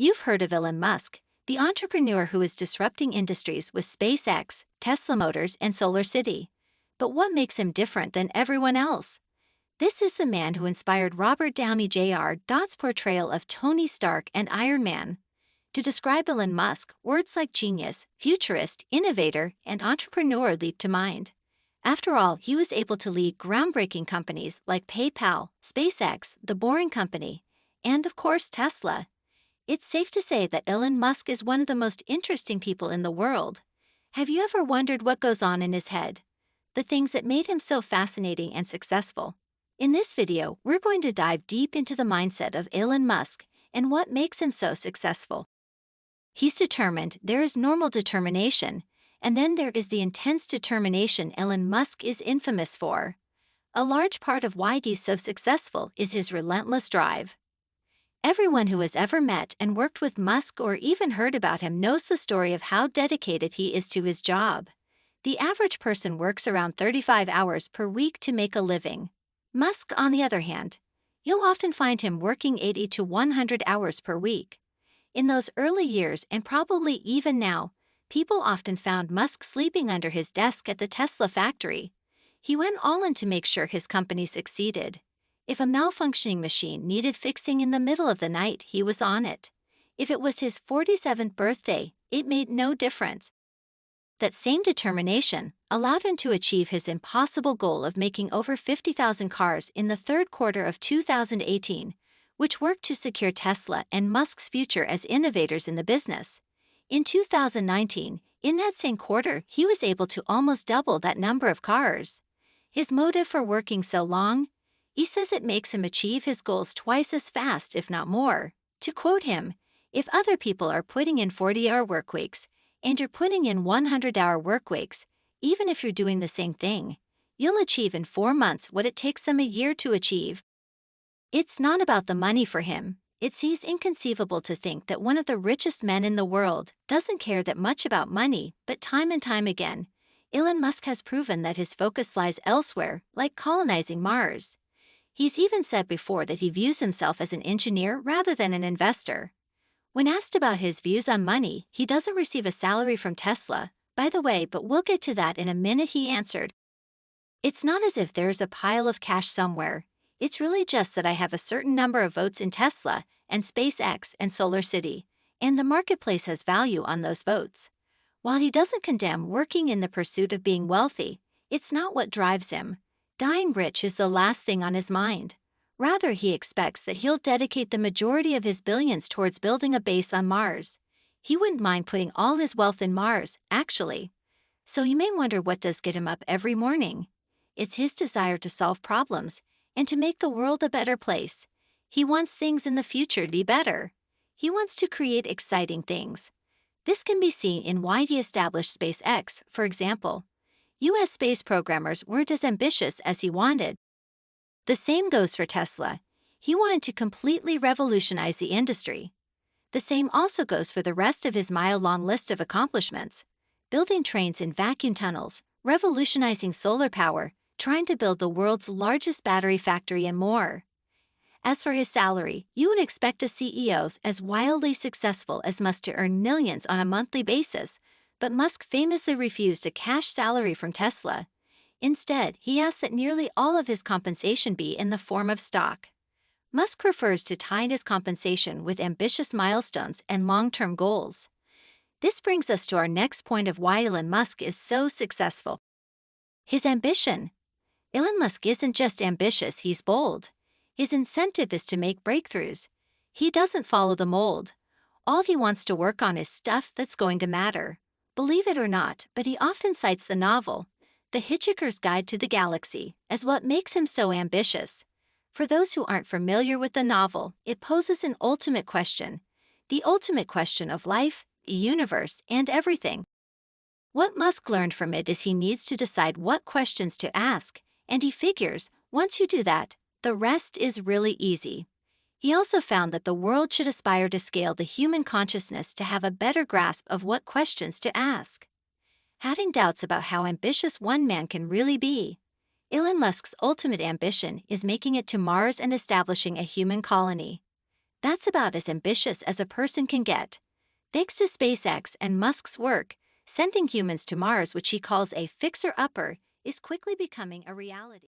You've heard of Elon Musk, the entrepreneur who is disrupting industries with SpaceX, Tesla Motors, and SolarCity. But what makes him different than everyone else? This is the man who inspired Robert Downey Jr.'s portrayal of Tony Stark and Iron Man. To describe Elon Musk, words like genius, futurist, innovator, and entrepreneur leap to mind. After all, he was able to lead groundbreaking companies like PayPal, SpaceX, The Boring Company, and of course Tesla. It's safe to say that Elon Musk is one of the most interesting people in the world. Have you ever wondered what goes on in his head? The things that made him so fascinating and successful. In this video, we're going to dive deep into the mindset of Elon Musk and what makes him so successful. He's determined. There is normal determination, and then there is the intense determination Elon Musk is infamous for. A large part of why he's so successful is his relentless drive. Everyone who has ever met and worked with Musk or even heard about him knows the story of how dedicated he is to his job. The average person works around 35 hours per week to make a living. Musk, on the other hand, you'll often find him working 80 to 100 hours per week. In those early years, and probably even now, people often found Musk sleeping under his desk at the Tesla factory. He went all in to make sure his company succeeded. If a malfunctioning machine needed fixing in the middle of the night, he was on it. If it was his 47th birthday, it made no difference. That same determination allowed him to achieve his impossible goal of making over 50,000 cars in the third quarter of 2018, which worked to secure Tesla and Musk's future as innovators in the business. In 2019, in that same quarter, he was able to almost double that number of cars. His motive for working so long? He says it makes him achieve his goals twice as fast, if not more. To quote him, "If other people are putting in 40-hour work weeks, and you're putting in 100-hour work weeks, even if you're doing the same thing, you'll achieve in 4 months what it takes them a year to achieve." It's not about the money for him. It seems inconceivable to think that one of the richest men in the world doesn't care that much about money, but time and time again, Elon Musk has proven that his focus lies elsewhere, like colonizing Mars. He's even said before that he views himself as an engineer rather than an investor. When asked about his views on money, he doesn't receive a salary from Tesla, by the way, but we'll get to that in a minute. He answered, "It's not as if there's a pile of cash somewhere. It's really just that I have a certain number of votes in Tesla and SpaceX and SolarCity, and the marketplace has value on those votes." While he doesn't condemn working in the pursuit of being wealthy, it's not what drives him. Dying rich is the last thing on his mind. Rather, he expects that he'll dedicate the majority of his billions towards building a base on Mars. He wouldn't mind putting all his wealth in Mars, actually. So you may wonder what does get him up every morning. It's his desire to solve problems and to make the world a better place. He wants things in the future to be better. He wants to create exciting things. This can be seen in why he established SpaceX, for example. U.S. space programmers weren't as ambitious as he wanted. The same goes for Tesla. He wanted to completely revolutionize the industry. The same also goes for the rest of his mile-long list of accomplishments: building trains in vacuum tunnels, revolutionizing solar power, trying to build the world's largest battery factory, and more. As for his salary, you would expect a CEO as wildly successful as Musk to earn millions on a monthly basis, but Musk famously refused a cash salary from Tesla. Instead, he asked that nearly all of his compensation be in the form of stock. Musk prefers to tie his compensation with ambitious milestones and long-term goals. This brings us to our next point of why Elon Musk is so successful: his ambition. Elon Musk isn't just ambitious, he's bold. His incentive is to make breakthroughs. He doesn't follow the mold. All he wants to work on is stuff that's going to matter. Believe it or not, but he often cites the novel, The Hitchhiker's Guide to the Galaxy, as what makes him so ambitious. For those who aren't familiar with the novel, it poses an ultimate question. The ultimate question of life, the universe, and everything. What Musk learned from it is he needs to decide what questions to ask, and he figures, once you do that, the rest is really easy. He also found that the world should aspire to scale the human consciousness to have a better grasp of what questions to ask. Having doubts about how ambitious one man can really be. Elon Musk's ultimate ambition is making it to Mars and establishing a human colony. That's about as ambitious as a person can get. Thanks to SpaceX and Musk's work, sending humans to Mars, which he calls a fixer-upper, is quickly becoming a reality.